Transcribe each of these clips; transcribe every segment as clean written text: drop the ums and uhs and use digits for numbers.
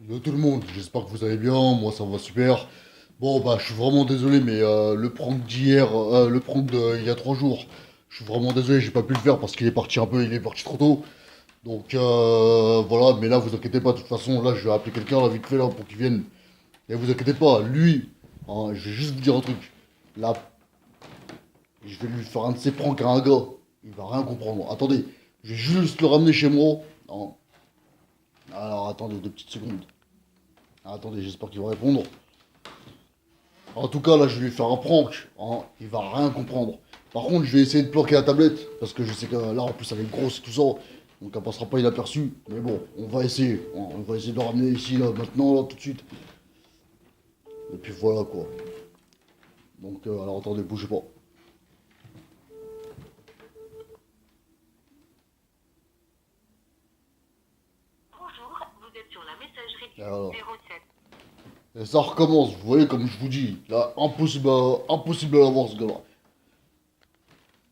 Yo tout le monde, j'espère que vous allez bien, moi ça va super. Bon bah je suis vraiment désolé mais le prank d'hier, le prank de il y a 3 jours, je suis vraiment désolé, j'ai pas pu le faire parce qu'il est parti un peu, il est parti trop tôt. Donc voilà, mais là vous inquiétez pas, de toute façon là je vais appeler quelqu'un là vite fait là pour qu'il vienne. Et vous inquiétez pas, lui, hein, je vais juste vous dire un truc. Là, je vais lui faire un de ses pranks à un gars, il va rien comprendre. Attendez, je vais juste le ramener chez moi. Non. Alors attendez 2 petites secondes. Attendez, j'espère qu'il va répondre. En tout cas, là, je vais lui faire un prank. Hein. Il va rien comprendre. Par contre, je vais essayer de planquer la tablette. Parce que je sais que là, en plus, elle est grosse et tout ça. Donc, elle passera pas inaperçue. Mais bon, on va essayer. Hein. On va essayer de le ramener ici, là, maintenant, là, tout de suite. Et puis voilà, quoi. Donc, alors, attendez, bougez pas. Bonjour, vous êtes sur la messagerie Et du alors. 07. Et ça recommence, vous voyez, comme je vous dis. Là, impossible à l'avoir, ce gars-là.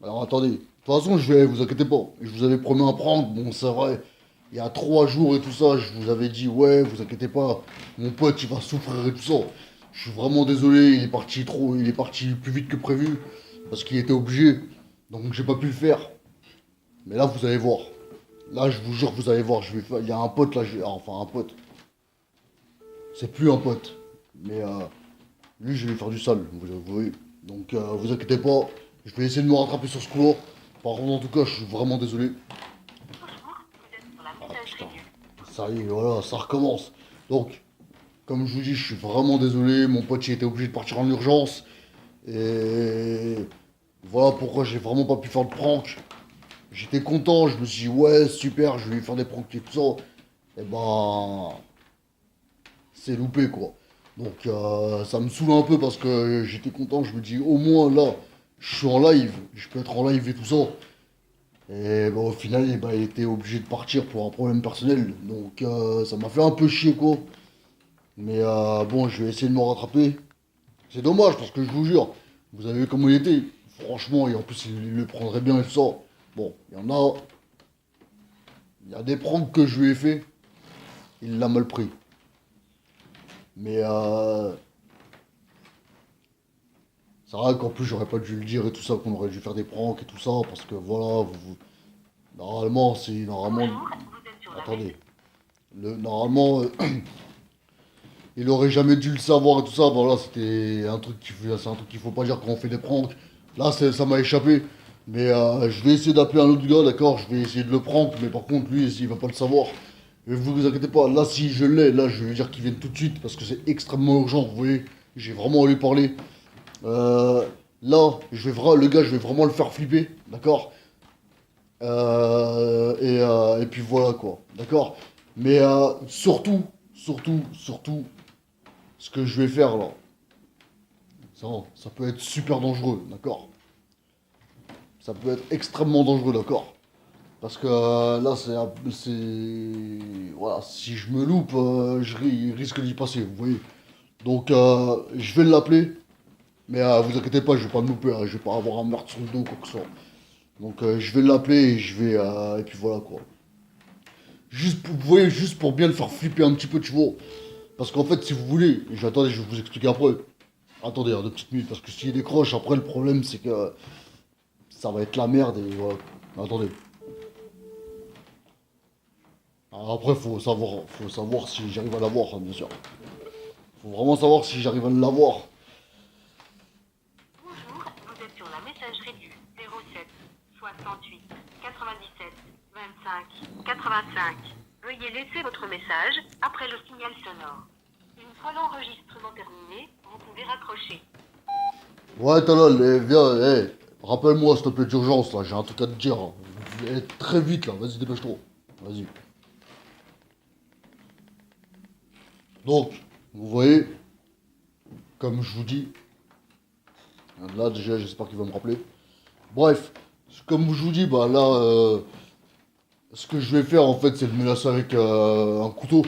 Alors, attendez. De toute façon, je vais, vous inquiétez pas. Je vous avais promis un prank. Bon, c'est vrai. Il y a 3 jours et tout ça, je vous avais dit, ouais, vous inquiétez pas, mon pote, il va souffrir et tout ça. Je suis vraiment désolé, il est parti plus vite que prévu, parce qu'il était obligé. Donc j'ai pas pu le faire. Mais là, vous allez voir. Là, je vous jure, vous allez voir, il y a un pote là, enfin un pote. C'est plus un pote. Mais lui, je vais lui faire du sale, vous voyez. Donc vous inquiétez pas, je vais essayer de me rattraper sur ce coup-là. Par contre, en tout cas, je suis vraiment désolé. Bonjour, vous êtes sur la Ah messagerie putain, du... ça y est, voilà, ça recommence. Donc, comme je vous dis, je suis vraiment désolé. Mon pote, il était obligé de partir en urgence. Et voilà pourquoi j'ai vraiment pas pu faire de prank. J'étais content, je me suis dit, ouais, super, je vais lui faire des pranks et tout ça. Et ben, c'est loupé, quoi. Donc, ça me saoule un peu parce que j'étais content. Je me dis, au moins là, je suis en live. Je peux être en live et tout ça. Et ben, au final, eh ben, il était obligé de partir pour un problème personnel. Donc, ça m'a fait un peu chier, quoi. Mais bon, je vais essayer de me rattraper. C'est dommage parce que je vous jure, vous avez vu comment il était. Franchement, et en plus il le prendrait bien et tout ça. Bon, il y a des pranks que je lui ai fait, il l'a mal pris. Mais c'est vrai qu'en plus j'aurais pas dû le dire et tout ça, qu'on aurait dû faire des pranks et tout ça, parce que voilà, normalement c'est normalement. Bonjour, vous êtes sur la Attendez. messagerie... Normalement, il aurait jamais dû le savoir et tout ça. Voilà, c'est un truc qu'il faut pas dire quand on fait des pranks. Là, ça m'a échappé. Mais je vais essayer d'appeler un autre gars, d'accord. Je vais essayer de le prank, mais par contre, lui, il va pas le savoir. Et vous inquiétez pas, là, si je l'ai, là, je vais lui dire qu'il vienne tout de suite parce que c'est extrêmement urgent. Vous voyez, j'ai vraiment à lui parler. Euh, Là, le gars, je vais vraiment le faire flipper, d'accord. Et puis voilà quoi, d'accord. Mais surtout, ce que je vais faire là, ça peut être super dangereux, d'accord? Ça peut être extrêmement dangereux, d'accord? Parce que là, voilà, si je me loupe, il risque d'y passer, vous voyez. Donc, je vais l'appeler, mais vous inquiétez pas, je vais pas me louper, hein, je vais pas avoir un meurtre sur le dos, quoi que ce soit. Donc, je vais l'appeler et et puis voilà quoi. Vous voyez, juste pour bien le faire flipper un petit peu, tu vois. Parce qu'en fait, si vous voulez, attendez, je vais vous expliquer après. Attendez, hein, 2 petites minutes, parce que s'il décroche, après, le problème, c'est que ça va être la merde et voilà. Attendez. Alors après, faut savoir si j'arrive à l'avoir, hein, bien sûr. Faut vraiment savoir si j'arrive à l'avoir. Bonjour, vous êtes sur la messagerie du 07 68 97 25 85. Veuillez laisser votre message après le signal sonore. Une fois l'enregistrement terminé, vous pouvez raccrocher. Ouais, Talal, viens, rappelle-moi, s'il te plaît, d'urgence, là, j'ai un truc à te dire. Hein. Très vite, là, vas-y, dépêche-toi. Vas-y. Donc, vous voyez, comme je vous dis, là, déjà, j'espère qu'il va me rappeler. Bref, comme je vous dis, bah là, ce que je vais faire en fait, c'est le menacer avec un couteau.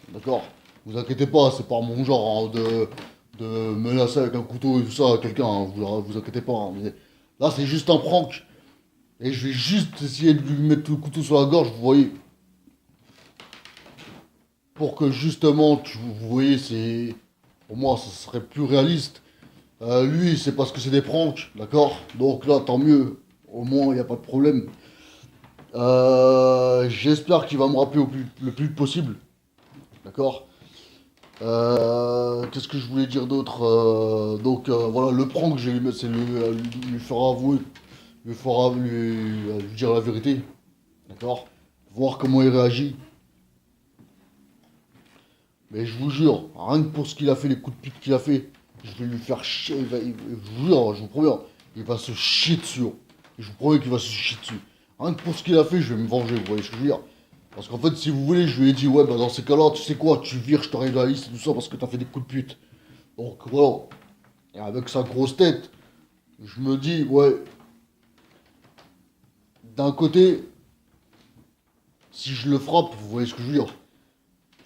D'accord. Vous inquiétez pas, c'est pas mon genre hein, de menacer avec un couteau et tout ça à quelqu'un. Hein, vous inquiétez pas. Hein, mais là, c'est juste un prank. Et je vais juste essayer de lui mettre le couteau sur la gorge, vous voyez. pour que justement, vous voyez, pour moi, ça serait plus réaliste. Lui, c'est parce que c'est des pranks, d'accord? Donc là, tant mieux. Au moins, il n'y a pas de problème. J'espère qu'il va me rappeler le plus vite possible, d'accord? Qu'est-ce que je voulais dire d'autre? Donc voilà, le prank, je vais lui mettre, c'est lui faire avouer, lui dire la vérité, d'accord? Voir comment il réagit. Mais je vous jure, rien que pour ce qu'il a fait, les coups de pute qu'il a fait, je vais lui faire chier. Je vous jure, je vous promets, il va se chier dessus. Je vous promets qu'il va se chier dessus. Rien que pour ce qu'il a fait, je vais me venger, vous voyez ce que je veux dire? Parce qu'en fait, si vous voulez, je lui ai dit, ouais, bah dans ces cas-là, tu sais quoi, tu vires, je t'arrive de la liste et tout ça parce que t'as fait des coups de pute. Donc voilà. Et avec sa grosse tête, je me dis, ouais, d'un côté, si je le frappe, vous voyez ce que je veux dire?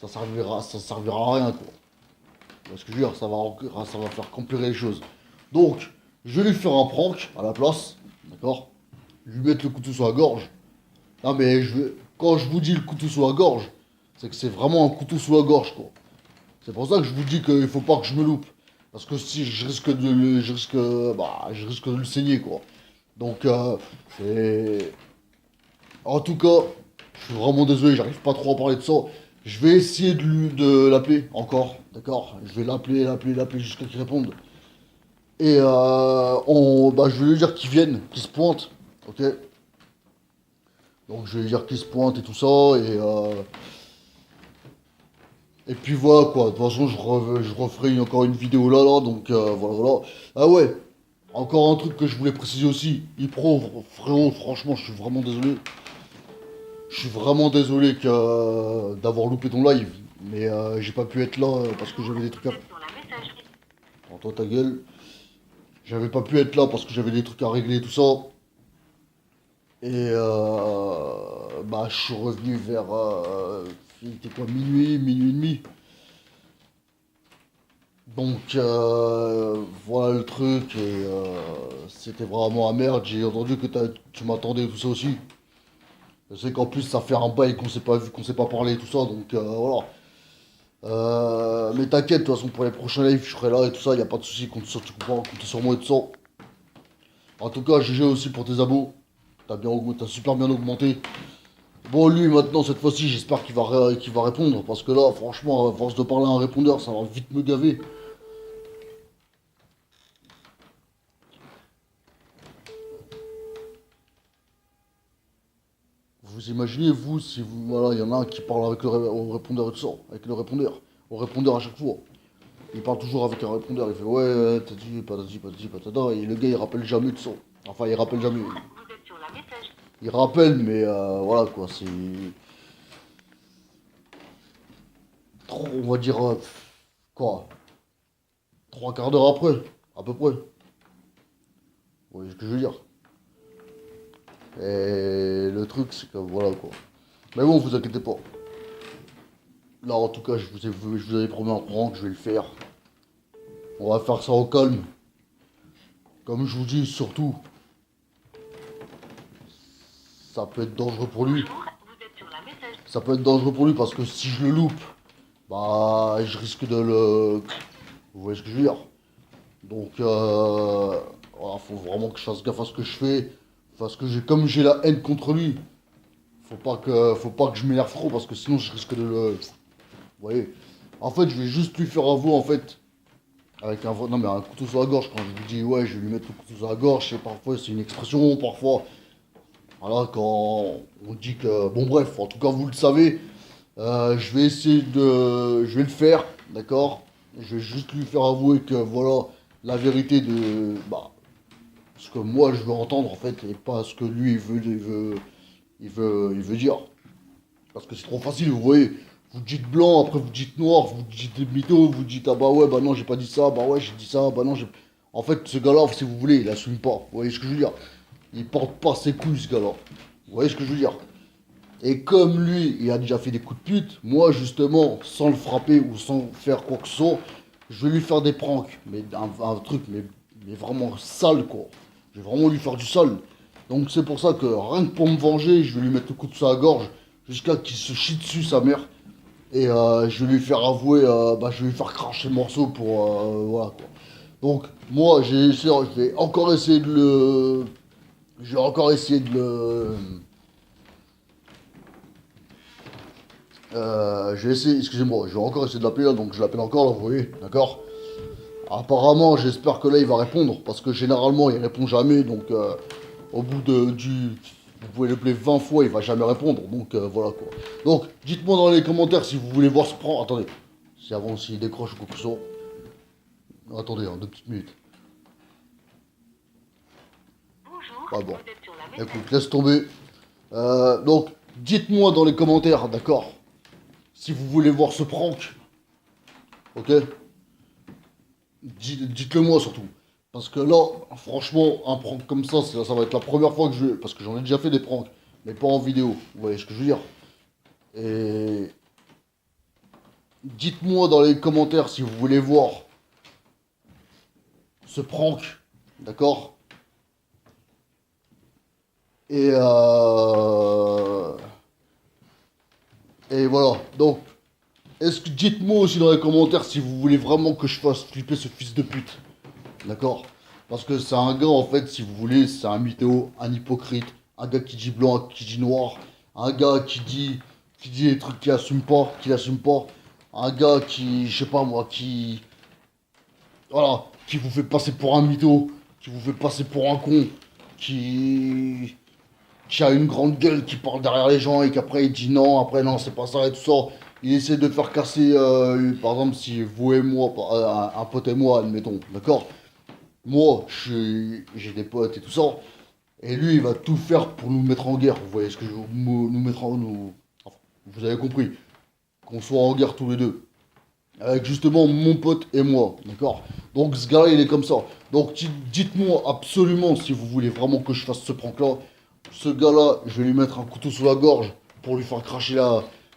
Ça servira à rien, quoi. Parce que je veux dire, ça va faire compliquer les choses. Donc, je vais lui faire un prank à la place, d'accord? Lui mettre le couteau sur la gorge. Non mais quand je vous dis le couteau sur la gorge, c'est que c'est vraiment un couteau sur la gorge, quoi. C'est pour ça que je vous dis qu'il faut pas que je me loupe. Parce que si je risque de le, je risque de le saigner, quoi. Donc, c'est... En tout cas, je suis vraiment désolé, j'arrive pas trop à parler de ça. Je vais essayer de l'appeler encore, d'accord? Je vais l'appeler jusqu'à qu'il réponde. Et je vais lui dire qu'il vienne, qu'il se pointe, ok? Donc je vais lui dire qu'il se pointe et tout ça, et puis voilà quoi. De toute façon, je referai encore une vidéo là, donc voilà, voilà. Ah ouais, encore un truc que je voulais préciser aussi. Ipro, frérot, franchement, je suis vraiment désolé. Je suis vraiment désolé d'avoir loupé ton live, mais j'ai pas pu être là parce que j'avais des trucs à... Vous êtes sur la messagerie. Prends-toi ta gueule. J'avais pas pu être là parce que j'avais des trucs à régler et tout ça. Et je suis revenu vers... il était quoi, minuit et demi. Donc voilà le truc et c'était vraiment la merde. J'ai entendu que tu m'attendais et tout ça aussi. Je sais qu'en plus ça fait un bail qu'on s'est pas vu, qu'on s'est pas parlé et tout ça, donc voilà. Mais t'inquiète, de toute façon pour les prochains lives je serai là et tout ça, y a pas de soucis, compte sur moi et tout ça. En tout cas, GG aussi pour tes abos. T'as super bien augmenté. Bon, lui, maintenant, cette fois-ci, j'espère qu'il va répondre. Parce que là, franchement, à force de parler à un répondeur, ça va vite me gaver. Vous imaginez, vous, si vous. Voilà, il y en a un qui parle avec au répondeur et tout ça. Avec le répondeur. Au répondeur à chaque fois. Il parle toujours avec un répondeur. Il fait ouais, t'as dit, patati, patata. Et le gars, il rappelle jamais tout ça. Enfin, il rappelle jamais. Vous êtes sur la messagerie. Il rappelle, mais voilà quoi, c'est. Trop, on va dire. Quoi? Trois quarts d'heure après, à peu près. Vous voyez ce que je veux dire? Et le truc, c'est que voilà quoi. Mais bon, vous inquiétez pas. Là, en tout cas, je vous avais promis un prank, je vais le faire. On va faire ça au calme. Comme je vous dis, surtout, ça peut être dangereux pour lui. Bonjour, vous êtes sur la messagerie. Ça peut être dangereux pour lui parce que si je le loupe, bah, je risque de le. Vous voyez ce que je veux dire? Donc, voilà, faut vraiment que je fasse gaffe à ce que je fais. Parce que comme j'ai la haine contre lui, faut pas que je m'énerve trop parce que sinon je risque de le. Vous voyez? En fait, je vais juste lui faire avouer en fait. Avec non, mais un couteau sur la gorge. Quand je vous dis ouais, je vais lui mettre le couteau sur la gorge, parfois c'est une expression, parfois. Voilà, quand on dit que. Bon, bref, en tout cas, vous le savez. Je vais essayer de. Je vais le faire, d'accord? Je vais juste lui faire avouer que voilà, la vérité de. Bah, ce que moi je veux entendre en fait, et pas ce que lui il veut dire. Parce que c'est trop facile, vous voyez. Vous dites blanc, après vous dites noir, vous dites mytho, vous dites ah bah ouais, bah non, j'ai pas dit ça, bah ouais, j'ai dit ça, bah non, j'ai. En fait, ce gars-là, si vous voulez, il assume pas. Vous voyez ce que je veux dire? Il porte pas ses couilles, ce gars-là. Vous voyez ce que je veux dire? Et comme lui, il a déjà fait des coups de pute, moi, justement, sans le frapper ou sans faire quoi que ce soit, je vais lui faire des pranks. Mais un truc, mais vraiment sale, quoi. Je vais vraiment lui faire du sale. Donc c'est pour ça que rien que pour me venger, je vais lui mettre le coup de sa gorge jusqu'à qu'il se chie dessus, sa mère. Et je vais lui faire avouer, je vais lui faire cracher le morceau pour, voilà quoi. Donc, moi, je vais encore essayer de le... Je vais encore essayer de le... je vais essayer, excusez-moi, je vais encore essayer de l'appeler là, donc je l'appelle encore là, vous voyez, d'accord? Apparemment, j'espère que là, il va répondre, parce que généralement, il répond jamais, donc au bout du... Vous pouvez l'appeler 20 fois, il va jamais répondre, donc voilà quoi. Donc, dites-moi dans les commentaires si vous voulez voir ce prend... Attendez, si avant, s'il décroche ou quoi que ce soit. Attendez, hein, 2 petites minutes. Bonjour, Ah bon, vous êtes sur la messagerie. écoute, laisse tomber. Donc, dites-moi dans les commentaires, d'accord? Si vous voulez voir ce prank, ok? Dites-le moi surtout. Parce que là, franchement, un prank comme ça va être la première fois que je vais... Parce que j'en ai déjà fait des pranks, mais pas en vidéo. Vous voyez ce que je veux dire? Et dites-moi dans les commentaires si vous voulez voir ce prank, d'accord? Et et voilà. Donc, dites-moi aussi dans les commentaires si vous voulez vraiment que je fasse flipper ce fils de pute. D'accord? Parce que c'est un gars, en fait, si vous voulez, c'est un mytho, un hypocrite, un gars qui dit blanc, qui dit noir, un gars qui dit des trucs qu'il assume pas, un gars qui, je sais pas moi, voilà, qui vous fait passer pour un mytho, qui vous fait passer pour un con, qui, qui a une grande gueule, qui parle derrière les gens et qu'après il dit non, après non, c'est pas ça et tout ça. Il essaie de faire casser, par exemple, si vous et moi, un pote et moi, admettons, d'accord? Moi, j'ai des potes et tout ça, et lui, il va tout faire pour nous mettre en guerre. Vous voyez ce que je veux nous mettre en... enfin, vous avez compris, qu'on soit en guerre tous les deux. Avec justement mon pote et moi, d'accord? Donc ce gars-là, il est comme ça. Donc dites-moi absolument si vous voulez vraiment que je fasse ce prank-là. Ce gars-là, je vais lui mettre un couteau sous la gorge pour lui faire cracher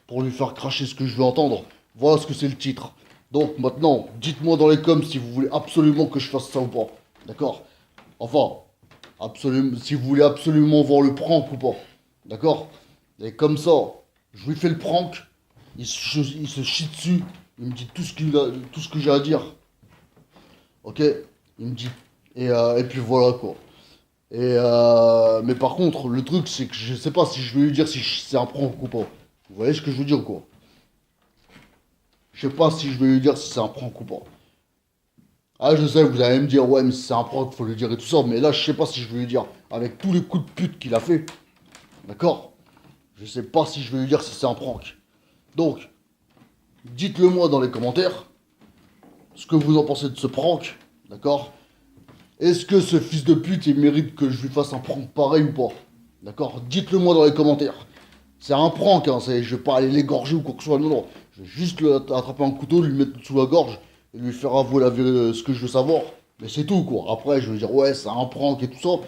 pour lui faire cracher ce que je veux entendre. Voilà ce que c'est le titre. Donc maintenant, dites-moi dans les coms si vous voulez absolument que je fasse ça ou pas. D'accord? Enfin, absolument, si vous voulez absolument voir le prank ou pas. D'accord? Et comme ça, je lui fais le prank, il se chie dessus, il me dit tout ce que j'ai à dire. Ok? Il me dit. Et puis voilà quoi. Mais par contre, le truc c'est que je sais pas si je vais lui dire si c'est un prank ou pas. Vous voyez ce que je veux dire quoi? Je sais pas si je vais lui dire si c'est un prank ou pas. Ah, je sais, vous allez me dire, ouais, mais si c'est un prank, faut lui dire et tout ça. Mais là, je sais pas si je vais lui dire. Avec tous les coups de pute qu'il a fait. D'accord? Je sais pas si je vais lui dire si c'est un prank. Donc, dites-le moi dans les commentaires. Ce que vous en pensez de ce prank. D'accord? Est-ce que ce fils de pute, il mérite que je lui fasse un prank pareil ou pas? D'accord? Dites-le moi dans les commentaires. C'est un prank, hein, je vais pas aller l'égorger ou quoi que ce soit, non, non. Je vais juste attraper un couteau, lui mettre sous la gorge et lui faire avouer ce que je veux savoir. Mais c'est tout, quoi. Après, je vais dire, ouais, c'est un prank et tout ça.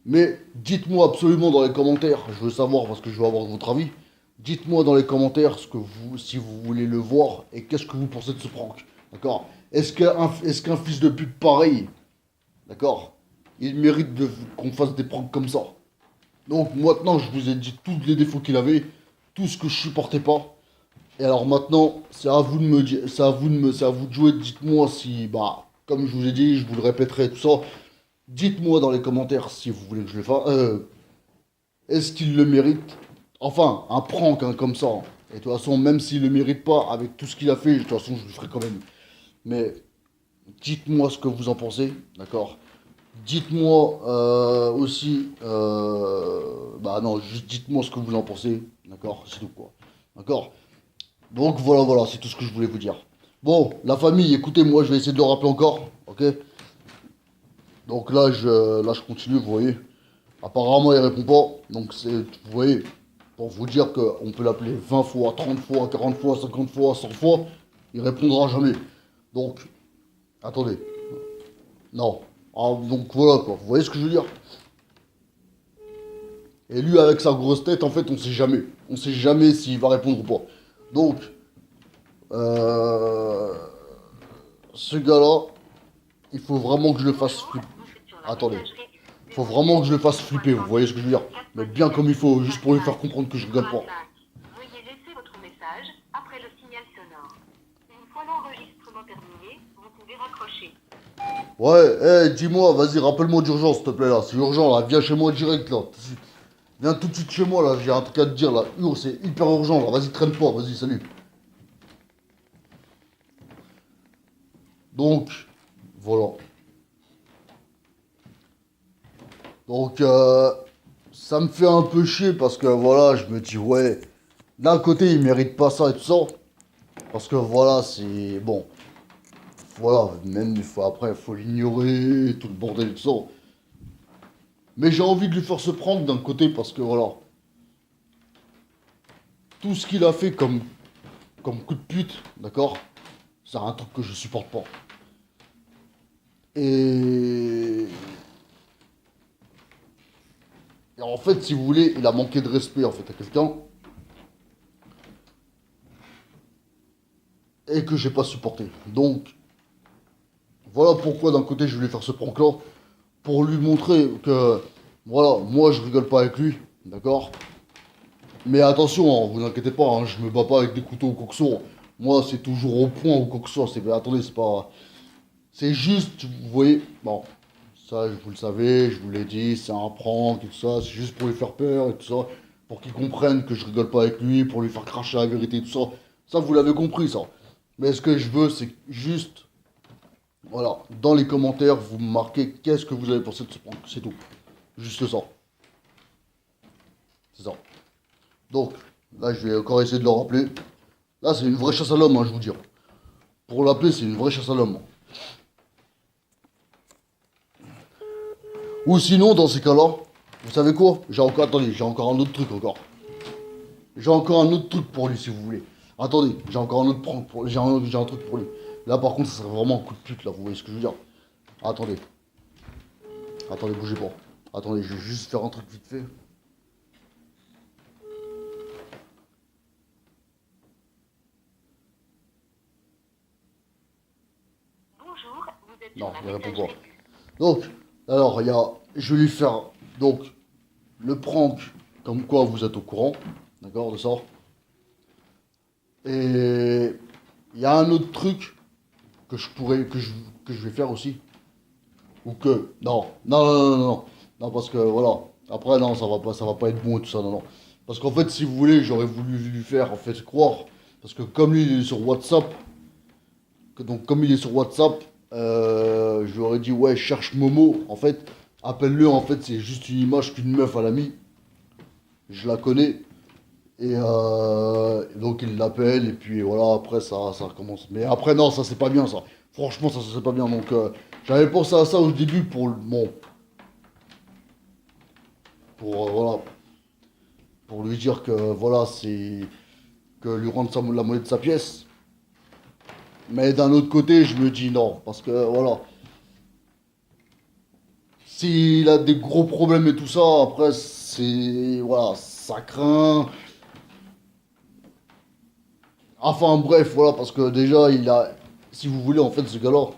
Mais dites-moi absolument dans les commentaires, je veux savoir parce que je veux avoir votre avis. Dites-moi dans les commentaires si vous voulez le voir et qu'est-ce que vous pensez de ce prank. D'accord? Est-ce qu'un fils de pute pareil, d'accord, il mérite qu'on fasse des pranks comme ça? Donc maintenant, je vous ai dit tous les défauts qu'il avait, tout ce que je supportais pas. Et alors maintenant, c'est à vous de me dire, c'est à vous de jouer. Dites-moi si, comme je vous ai dit, je vous le répéterai tout ça. Dites-moi dans les commentaires si vous voulez que je le fasse. Est-ce qu'il le mérite? Enfin, un prank hein, comme ça. Hein. Et de toute façon, même s'il le mérite pas, avec tout ce qu'il a fait, de toute façon, je le ferai quand même. Mais dites-moi ce que vous en pensez, d'accord? Dites-moi aussi, non, juste dites-moi ce que vous en pensez, d'accord? C'est tout quoi, d'accord? Donc voilà, c'est tout ce que je voulais vous dire. Bon, la famille, écoutez, moi je vais essayer de le rappeler encore, ok? Donc là je continue, vous voyez. Apparemment il répond pas, donc vous voyez, pour vous dire qu'on peut l'appeler 20 fois, 30 fois, 40 fois, 50 fois, 100 fois, il répondra jamais. Donc, attendez, non. Ah, donc voilà quoi, vous voyez ce que je veux dire? Et lui avec sa grosse tête, en fait, on sait jamais. On sait jamais s'il va répondre ou pas. Donc, euh, ce gars-là, il faut vraiment que je le fasse flipper. Bonjour, vous êtes sur la Attendez, messagerie il du faut vraiment que je le fasse 07 flipper, vous voyez ce que je veux dire? Mais bien comme il faut, juste pour lui faire comprendre que je rigole pas. 85. Veuillez laisser votre message après après le signal sonore. Une fois l'enregistrement terminé, vous pouvez raccrocher. Ouais, dis-moi, vas-y, rappelle-moi d'urgence, s'il te plaît, là. C'est urgent, là. Viens chez moi direct, là. Tout de suite. Viens tout de suite chez moi, là. J'ai un truc à te dire, là. C'est hyper urgent, là. Vas-y, traîne pas. Vas-y, salut. Donc, voilà. Donc, ça me fait un peu chier parce que, voilà, je me dis, ouais, d'un côté, il mérite pas ça et tout ça. Parce que, voilà, c'est... Bon, voilà, même une fois après, il faut l'ignorer, tout le bordel et tout ça. Mais j'ai envie de lui faire se prendre d'un côté parce que, voilà, tout ce qu'il a fait comme coup de pute, d'accord? C'est un truc que je supporte pas. Et... Et en fait, si vous voulez, il a manqué de respect, en fait, à quelqu'un. Et que j'ai pas supporté. Donc, voilà pourquoi d'un côté je voulais faire ce prank-là, pour lui montrer que, voilà, moi je rigole pas avec lui, d'accord? Mais attention, hein, vous inquiétez pas, hein, je me bats pas avec des couteaux ou quoi que ce soit. Moi c'est toujours au point ou quoi que ce soit, attendez, c'est pas... C'est juste, vous voyez, bon, ça vous le savez, je vous l'ai dit, c'est un prank et tout ça, c'est juste pour lui faire peur et tout ça, pour qu'il comprenne que je rigole pas avec lui, pour lui faire cracher la vérité et tout ça. Ça vous l'avez compris ça. Mais ce que je veux c'est juste... Voilà, dans les commentaires, vous me marquez qu'est-ce que vous avez pensé de ce prank, c'est tout. Juste ça. C'est ça. Donc, là, je vais encore essayer de le rappeler. Là, c'est une vraie chasse à l'homme, hein, je vous dis. Pour l'appeler, c'est une vraie chasse à l'homme. Ou sinon, dans ces cas-là, vous savez quoi? J'ai encore, attendez, j'ai encore un autre truc encore. J'ai encore un autre truc pour lui, si vous voulez. Attendez, j'ai encore un autre prank pour lui. J'ai un truc pour lui. Là, par contre, ça serait vraiment un coup de pute, là, vous voyez ce que je veux dire? Attendez. Attendez, bougez pas. Attendez, je vais juste faire un truc vite fait. Bonjour, vous êtes Non, sur la il répond messagerie pas. du Donc, alors, je vais lui faire donc le prank comme quoi vous êtes au courant, d'accord, de ça. Et il y a un autre truc que je pourrais, que je vais faire aussi. Ou que, non, parce que voilà, après, non, ça va pas être bon et tout ça, non, non. Parce qu'en fait, si vous voulez, j'aurais voulu lui faire, en fait, croire, parce que comme lui, il est sur WhatsApp, donc comme il est sur WhatsApp, je lui aurais dit, ouais, cherche Momo, en fait, appelle-le, en fait, c'est juste une image qu'une meuf a mis, je la connais, et donc il l'appelle, et puis voilà, après ça recommence. Mais après, non, ça c'est pas bien ça. Franchement, ça c'est pas bien. Donc j'avais pensé à ça au début bon, voilà, pour lui dire que voilà, c'est que lui rendre la monnaie de sa pièce. Mais d'un autre côté, je me dis non, parce que voilà, s'il a des gros problèmes et tout ça, après c'est voilà, ça craint. Enfin bref, voilà, parce que déjà, si vous voulez, en fait, ce gars-là,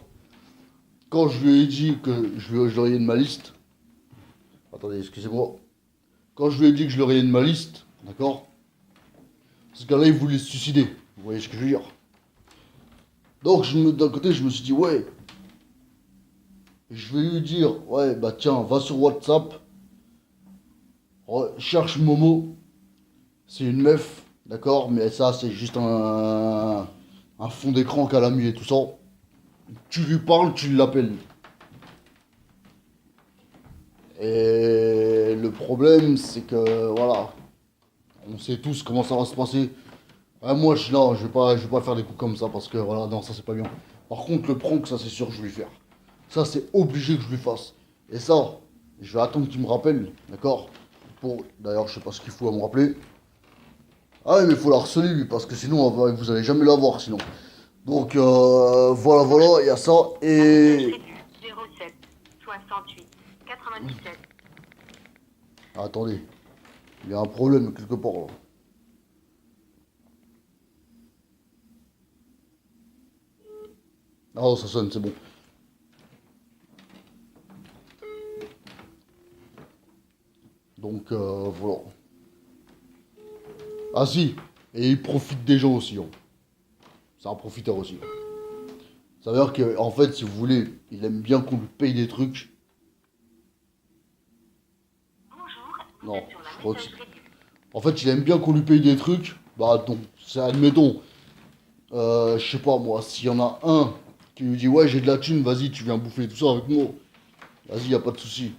quand je lui ai dit que je le rayais de ma liste, attendez, excusez-moi, quand je lui ai dit que je le rayais de ma liste, d'accord, ce gars-là, il voulait se suicider, vous voyez ce que je veux dire. Donc, d'un côté, je me suis dit, ouais, je vais lui dire, ouais, bah tiens, va sur WhatsApp, cherche Momo, c'est une meuf, d'accord, mais ça, c'est juste un fond d'écran qu'elle a mis et tout ça. Tu lui parles, tu l'appelles. Et le problème, c'est que, voilà, on sait tous comment ça va se passer. Ouais, moi, non, je vais pas faire des coups comme ça parce que, voilà, non, ça c'est pas bien. Par contre, le prank, ça c'est sûr que je vais lui faire. Ça, c'est obligé que je lui fasse. Et ça, je vais attendre qu'il me rappelle, d'accord? D'ailleurs, je sais pas ce qu'il faut à me rappeler. Ah oui, mais il faut la harceler lui parce que sinon, vous allez jamais la voir sinon. Donc, voilà, il y a ça. La messagerie Et... du 07 68 97. Ah, attendez, il y a un problème quelque part là. Ah, oh, ça sonne, c'est bon. Donc, voilà. Ah si, et il profite des gens aussi. Hein. C'est un profiteur aussi. Ça veut dire qu'en fait, si vous voulez, il aime bien qu'on lui paye des trucs. Bonjour, vous Non, êtes sur je la crois que messagerie du... en fait, il aime bien qu'on lui paye des trucs. Bah, donc, c'est admettons. Je sais pas moi, s'il y en a un qui lui dit ouais, j'ai de la thune, vas-y, tu viens bouffer tout ça avec moi. Vas-y, y a pas de souci.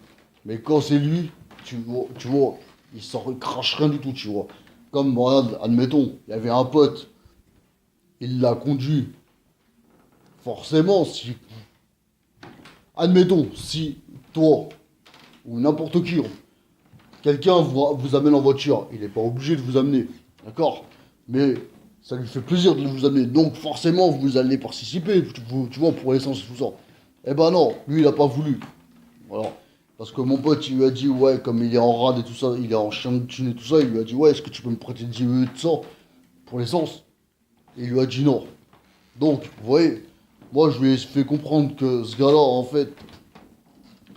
Mais quand c'est lui, tu vois, il crache rien du tout, tu vois. Comme, regarde, admettons, il y avait un pote, il l'a conduit. Forcément, si, admettons, si toi ou n'importe qui, quelqu'un vous amène en voiture, il n'est pas obligé de vous amener, d'accord? Mais ça lui fait plaisir de vous amener, donc forcément vous allez participer, tu vois, pour l'essence et tout ça. Eh ben non, lui il a pas voulu. Voilà. Parce que mon pote il lui a dit, ouais, comme il est en rade et tout ça, il est en chien de thune et tout ça, il lui a dit, ouais, est-ce que tu peux me prêter 10 euros de ça pour l'essence? Et il lui a dit non. Donc, vous voyez, moi je lui ai fait comprendre que ce gars-là, en fait,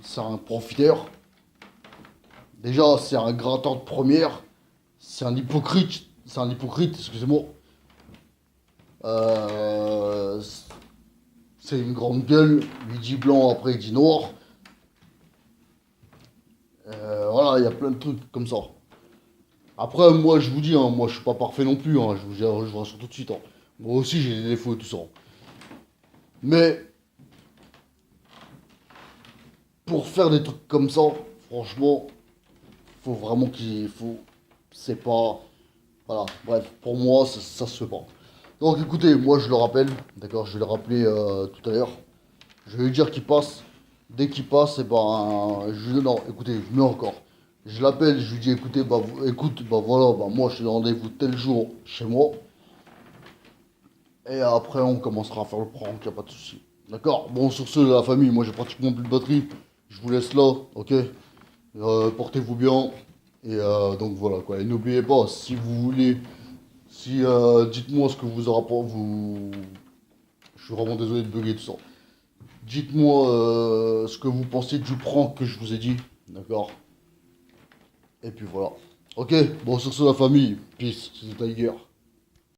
c'est un profiteur. Déjà, c'est un gratteur de première. C'est un hypocrite, excusez-moi. Euh, c'est une grande gueule. Il dit blanc, après il dit noir. Voilà, il y a plein de trucs comme ça. Après, moi, je vous dis, hein, moi, je suis pas parfait non plus. Hein, je vous rassure tout de suite. Hein. Moi aussi, j'ai des défauts et tout ça. Mais pour faire des trucs comme ça, franchement, faut vraiment qu'il faut. C'est pas. Voilà, bref, pour moi, ça se fait pas. Donc écoutez, moi je le rappelle, d'accord, je vais le rappeler tout à l'heure. Je vais lui dire qu'il passe. Dès qu'il passe, et ben, non, écoutez, je mets encore. Je l'appelle, je lui dis, écoutez, bah, écoute, bah voilà, bah moi je suis rendez-vous tel jour chez moi. Et après, on commencera à faire le prank, y a pas de souci. D'accord? Bon, sur ce, la famille, moi j'ai pratiquement plus de batterie. Je vous laisse là, ok? Portez-vous bien. Et donc voilà quoi. Et n'oubliez pas, si vous voulez, si dites-moi ce que vous aurez pas, vous. Je suis vraiment désolé de bugger tout ça. Dites-moi ce que vous pensez du prank que je vous ai dit, d'accord? Et puis voilà. Ok, bon sur ce la famille, peace, c'est Tiger.